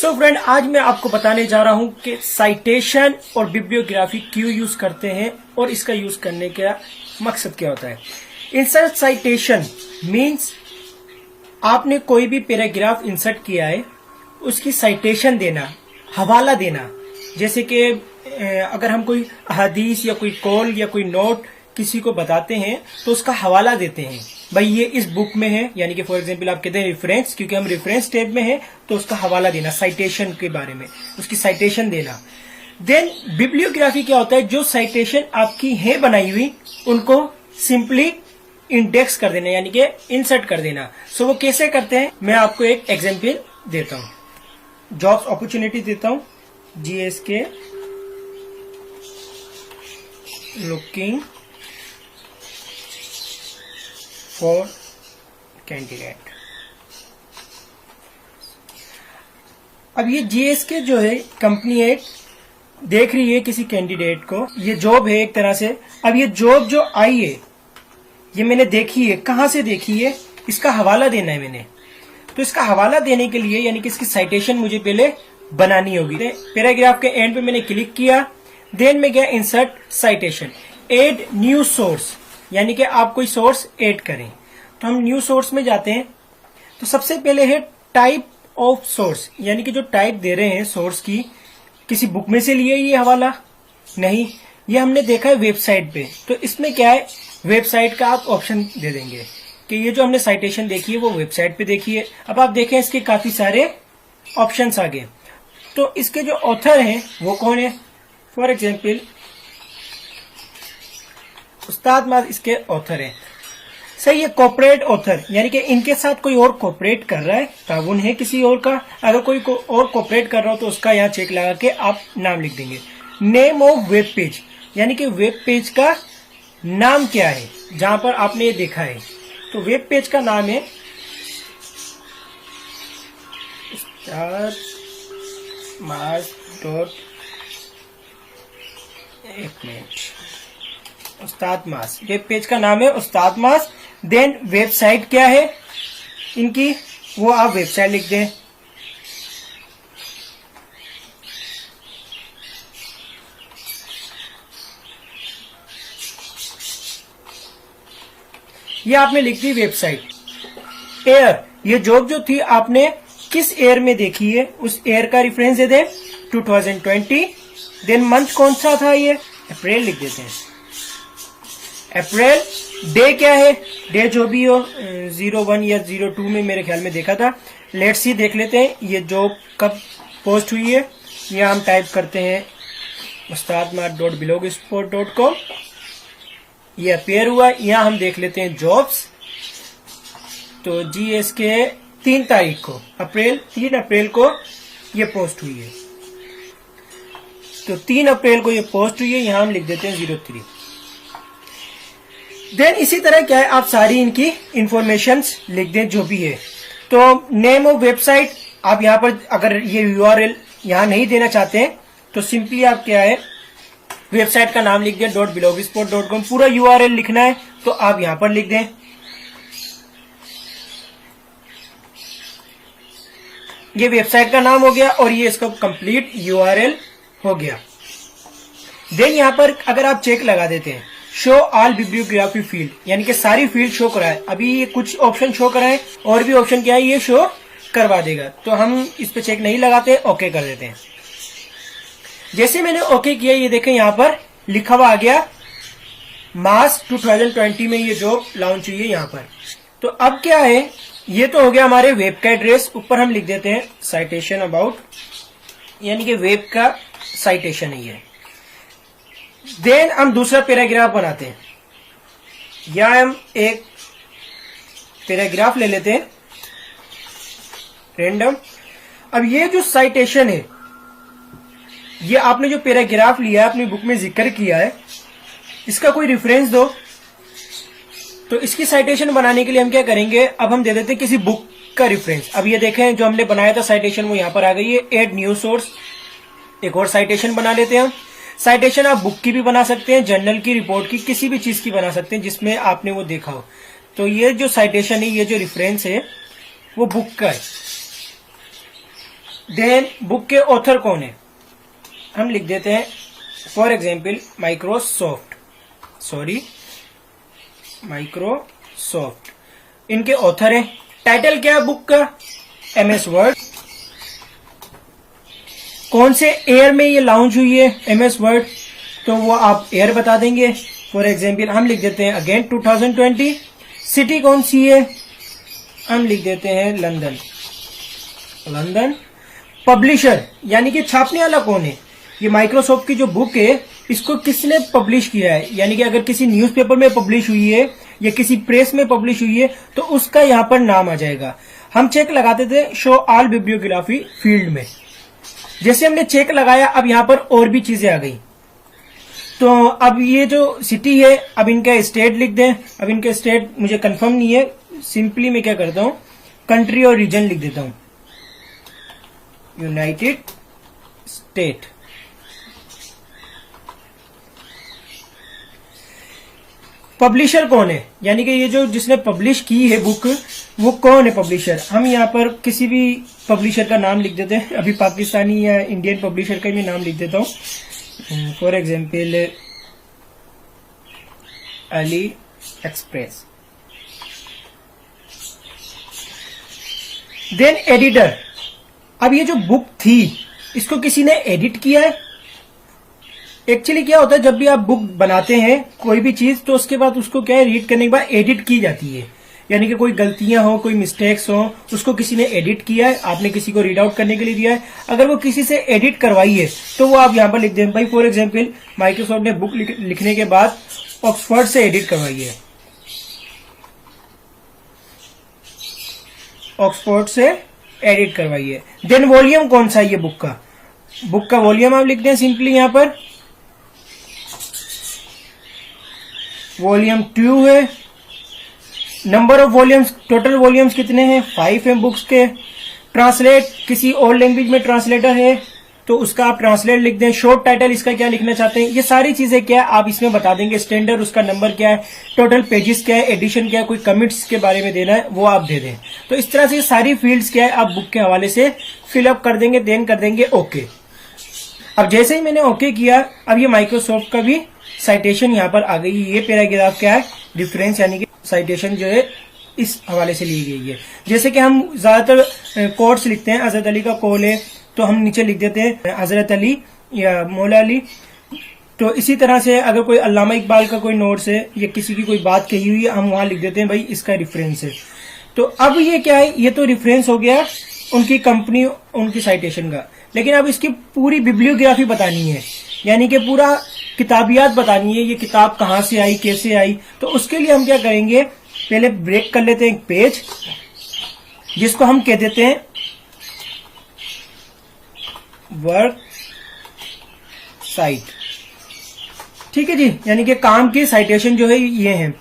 So friend, आज मैं आपको बताने जा रहा हूं कि साइटेशन और बिब्लियोग्राफी क्यों यूज करते हैं और इसका यूज करने का मकसद क्या होता है। इंसर्ट साइटेशन मींस आपने कोई भी पैराग्राफ इंसर्ट किया है, उसकी साइटेशन देना, हवाला देना। जैसे कि अगर हम कोई हदीस या कोई कॉल या कोई नोट किसी को बताते हैं तो उसका हवाला देते हैं, भाई ये इस बुक में है, यानी कि फॉर एग्जांपल आप कहते हैं रेफरेंस, क्योंकि हम रेफरेंस टैब में है तो उसका हवाला देना, साइटेशन के बारे में उसकी साइटेशन देना। देन बिब्लियोग्राफी क्या होता है, जो साइटेशन आपकी है बनाई हुई उनको सिंपली इंडेक्स कर देना, यानी कि इंसर्ट कर देना। सो वो कैसे करते हैं, मैं आपको एक एग्जाम्पल देता हूं, जॉब्स अपॉर्चुनिटी देता हूं। GSK looking for candidate. अब ये जीएसके जो है कंपनी है, देख रही है किसी कैंडिडेट को, ये जॉब है एक तरह से। अब ये जॉब जो आई है ये मैंने देखी है, कहां से देखी है, इसका हवाला देना है मैंने। तो इसका हवाला देने के लिए यानी कि इसकी साइटेशन मुझे पहले बनानी होगी। पैराग्राफ के एंड पे मैंने क्लिक किया, देन में गया insert citation, add new source, यानी कि आप कोई सोर्स ऐड करें। तो हम न्यू सोर्स में जाते हैं, तो सबसे पहले है टाइप ऑफ सोर्स, यानी कि जो टाइप दे रहे हैं सोर्स की, किसी बुक में से लिए ये हवाला नहीं, ये हमने देखा है वेबसाइट पे। तो इसमें क्या है, वेबसाइट का आप ऑप्शन दे देंगे कि ये जो हमने साइटेशन देखी है वो वेबसाइट पे देखी है। अब आप देखें इसके काफी सारे ऑप्शंस आ गए। तो इसके जो ऑथर हैं वो कौन है, फॉर एग्जाम्पल उस्ताद माज इसके ऑथर हैं। सही है, कॉर्पोरेट ऑथर, यानी कि इनके साथ कोई और कॉर्पोरेट कर रहा है, ताउन है किसी और का। अगर कोई और कॉर्पोरेट कर रहा हो तो उसका यहाँ चेक लगा के आप नाम लिख देंगे। नेम ऑफ वेब पेज, यानी कि वेब पेज का नाम क्या है जहां पर आपने ये देखा है। तो वेब पेज का नाम है उस्ताद माज डॉट, एक मिनट, उस्ताद माज, वेब पेज का नाम है उस्ताद माज। देन वेबसाइट क्या है इनकी, वो आप वेबसाइट लिख दें। ये आपने लिख दी वेबसाइट। एयर, ये जॉब जो थी आपने किस ईयर में देखी है, उस ईयर का रेफरेंस दे दें 2020। देन मंथ कौन सा था, ये अप्रैल लिख देते हैं, अप्रैल। डे क्या है, डे जो भी हो, 01 या 02 में मेरे ख्याल में देखा था। लेट्स सी देख लेते हैं ये जॉब कब पोस्ट हुई है। यहाँ हम टाइप करते हैं ustadmat.blogspot.com, ये अपेयर हुआ। यहाँ हम देख लेते हैं जॉब्स, तो जीएसके 3 तारीख को, अप्रैल, 3 अप्रैल को ये पोस्ट हुई है। तो 3 अप्रैल को ये पोस्ट हुई है, यहाँ हम लिख देते हैं 03। देन इसी तरह क्या है, आप सारी इनकी इंफॉर्मेशंस लिख दें जो भी है। तो नेम ऑफ वेबसाइट, आप यहाँ पर अगर ये यूआरएल यहाँ नहीं देना चाहते हैं तो सिंपली आप क्या है, वेबसाइट का नाम लिख दें .blogspot.com, पूरा यूआरएल लिखना है तो आप यहां पर लिख दें। ये वेबसाइट का नाम हो गया और ये इसका कंप्लीट यूआरएल हो गया। देन यहां पर अगर आप चेक लगा देते हैं, शो ऑल बिब्लियोग्राफी फील्ड, यानी कि सारी फील्ड शो कराए। अभी ये कुछ ऑप्शन शो कराए और भी ऑप्शन क्या है, ये शो करवा देगा। तो हम इस पे चेक नहीं लगाते, ओके कर देते हैं। जैसे मैंने ओके किया, ये देखें यहाँ पर लिखा हुआ आ गया मार्च 2020 में ये जॉब लॉन्च हुई है यहाँ पर। तो अब क्या है, ये तो हो गया हमारे वेब का एड्रेस। ऊपर हम लिख देते हैं साइटेशन अबाउट, यानी कि वेब का साइटेशन है ये। देन हम दूसरा पैराग्राफ बनाते हैं, या हम एक पैराग्राफ ले लेते हैं रैंडम। अब ये जो साइटेशन है, ये आपने जो पैराग्राफ लिया है, अपनी बुक में जिक्र किया है, इसका कोई रेफरेंस दो। तो इसकी साइटेशन बनाने के लिए हम क्या करेंगे, अब हम दे देते हैं किसी बुक का रेफरेंस। अब ये देखें जो हमने बनाया था साइटेशन वो यहाँ पर आ गई है, एड न्यू सोर्स। एक और साइटेशन बना लेते हैं हम। साइटेशन आप बुक की भी बना सकते हैं, जर्नल की, रिपोर्ट की, किसी भी चीज की बना सकते हैं जिसमें आपने वो देखा हो। तो ये जो साइटेशन है, ये जो रेफरेंस है वो बुक का है। देन बुक के ऑथर कौन है, हम लिख देते हैं फॉर एग्जाम्पल माइक्रोसॉफ्ट, इनके ऑथर है। टाइटल क्या है बुक का, MS वर्ड। कौन से ईयर में ये लॉन्च हुई है MS वर्ड, तो वो आप ईयर बता देंगे। फॉर एग्जाम्पल हम लिख देते हैं अगेन 2020। सिटी कौन सी है, हम लिख देते हैं लंदन। पब्लिशर यानी कि छापने वाला कौन है, ये माइक्रोसॉफ्ट की जो बुक है इसको किसने पब्लिश किया है, यानी कि अगर किसी न्यूज़पेपर में पब्लिश हुई है या किसी प्रेस में पब्लिश हुई है तो उसका यहाँ पर नाम आ जाएगा। हम चेक लगाते थे शो ऑल बिब्लियोग्राफी फील्ड में, जैसे हमने चेक लगाया अब यहाँ पर और भी चीजें आ गई। तो अब ये जो सिटी है, अब इनका स्टेट लिख दें। अब इनका स्टेट मुझे कंफर्म नहीं है, सिंपली मैं क्या करता हूं कंट्री और रीजन लिख देता हूं, यूनाइटेड स्टेट। पब्लिशर कौन है, यानी कि ये जो जिसने पब्लिश की है बुक वो कौन है पब्लिशर, हम यहाँ पर किसी भी पब्लिशर का नाम लिख देते हैं। अभी पाकिस्तानी या इंडियन पब्लिशर का भी नाम लिख देता हूँ, for example AliExpress. Then editor, अब ये जो बुक थी इसको किसी ने एडिट किया है। एक्चुअली क्या होता है जब भी आप बुक बनाते हैं कोई भी चीज तो उसके बाद उसको क्या है रीड करने के बाद एडिट की जाती है, यानी कि कोई गलतियां हो कोई मिस्टेक्स हो उसको किसी ने एडिट किया है, आपने किसी को रीड आउट करने के लिए दिया है। अगर वो किसी से एडिट करवाई है तो वो आप यहाँ पर लिख दें भाई फॉर एग्जाम्पल माइक्रोसॉफ्ट ने बुक लिखने के बाद ऑक्सफोर्ड से एडिट करवाई है, ऑक्सफोर्ड से एडिट करवाई है। देन वॉल्यूम कौन सा है ये बुक का वॉल्यूम आप लिख दें सिंपली यहाँ पर वॉल्यूम 2 है। Number of volumes, total volumes कितने हैं 5 हैं बुक्स के। ट्रांसलेट, किसी और लैंग्वेज में ट्रांसलेटर है तो उसका आप ट्रांसलेट लिख दें। शॉर्ट टाइटल इसका क्या लिखना चाहते हैं, ये सारी चीजें क्या है आप इसमें बता देंगे। स्टैंडर्ड उसका नंबर क्या है, टोटल पेजेस क्या है, एडिशन क्या है, कोई कमिट्स के बारे में देना है वो आप दे दें। तो इस तरह से ये सारी फील्ड्स क्या है आप बुक के हवाले से फिलअप कर देंगे, देन कर देंगे ओके। अब जैसे ही मैंने ओके किया अब ये माइक्रोसॉफ्ट का भी साइटेशन यहाँ पर आ गई। ये पैराग्राफ क्या है रेफरेंस, यानी कि साइटेशन जो है इस हवाले से ली गई है। जैसे कि हम ज्यादातर कोट्स लिखते हैं, हजरत अली का कौल है तो हम नीचे लिख देते हैं हजरत अली या मौला अली। तो इसी तरह से अगर कोई अल्लामा इकबाल का कोई नोट्स है या किसी की कोई बात कही हुई है हम वहां लिख देते हैं भाई इसका रेफरेंस है। तो अब ये क्या है, ये तो रेफरेंस हो गया उनकी कंपनी उनकी साइटेशन का, लेकिन अब इसकी पूरी बिब्लियोग्राफी बतानी है, यानी कि पूरा किताबियात बतानी है, ये किताब कहाँ से आई कैसे आई। तो उसके लिए हम क्या करेंगे, पहले ब्रेक कर लेते हैं एक पेज जिसको हम कह देते हैं वर्क साइट। ठीक है जी, यानी कि काम की साइटेशन जो है ये है।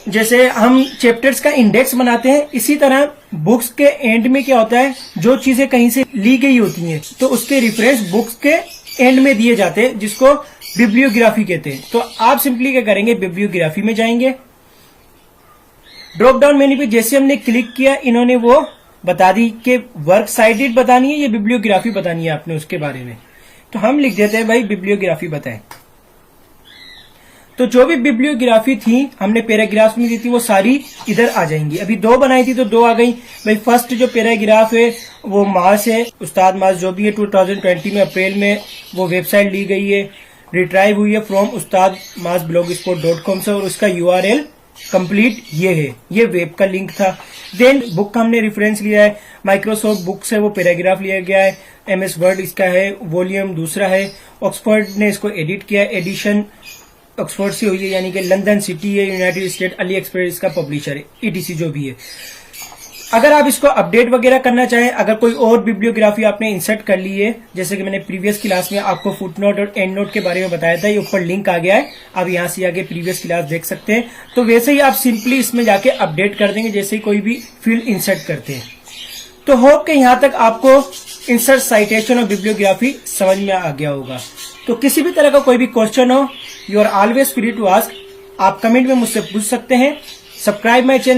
जैसे हम चैप्टर्स का इंडेक्स बनाते हैं इसी तरह बुक्स के एंड में क्या होता है जो चीजें कहीं से ली गई होती हैं तो उसके रेफरेंस बुक्स के एंड में दिए जाते हैं जिसको बिब्लियोग्राफी कहते हैं। तो आप सिंपली क्या करेंगे बिब्लियोग्राफी में जाएंगे, ड्रॉप डाउन मेन्यू पे जैसे हमने क्लिक किया इन्होंने वो बता दी कि वर्क साइटेड बतानी है या बिब्लियोग्राफी बतानी है आपने उसके बारे में। तो हम लिख देते हैं भाई बिब्लियोग्राफी बताएं। तो जो भी बिब्लियोग्राफी थी हमने पैराग्राफ में दी थी वो सारी इधर आ जाएंगी। अभी 2 बनाई थी तो 2 आ गई। भाई फर्स्ट जो पैराग्राफ है वो मास है, उस्ताद मास जो भी है 2020 में अप्रैल में वो वेबसाइट ली गई है, रिट्राइव हुई है फ्रॉम उस्ताद मास blogspot.com से और उसका URL कंप्लीट ये है, ये वेब का लिंक था। देन बुक का हमने रेफरेंस लिया है, माइक्रोसॉफ्ट बुक से वो पैराग्राफ लिया गया है, MS वर्ड इसका है, वॉल्यूम दूसरा है, ऑक्सफोर्ड ने इसको एडिट किया है, एडिशन ऑक्सफोर्ड से हुई है यानी कि लंदन सिटी है, यूनाइटेड स्टेट, अली एक्सप्रेस का पब्लिशर है, ETC जो भी है। अगर आप इसको अपडेट वगैरह करना चाहें, अगर कोई और बिब्लियोग्राफी आपने इंसर्ट कर ली है, जैसे कि मैंने प्रीवियस क्लास में आपको फुटनोट और एंड नोट के बारे में बताया था, ये ऊपर लिंक आ गया है, आप यहां से आगे प्रीवियस क्लास देख सकते हैं। तो वैसे ही आप सिंपली इसमें जाके अपडेट कर देंगे जैसे ही कोई भी फील्ड इंसर्ट करते हैं। तो होप के यहां तक आपको इंसर्ट साइटेशन और बिब्लियोग्राफी समझ में आ गया होगा। तो किसी भी तरह का कोई भी क्वेश्चन हो, you are always free to ask, आप कमेंट में मुझसे पूछ सकते हैं। Subscribe my channel.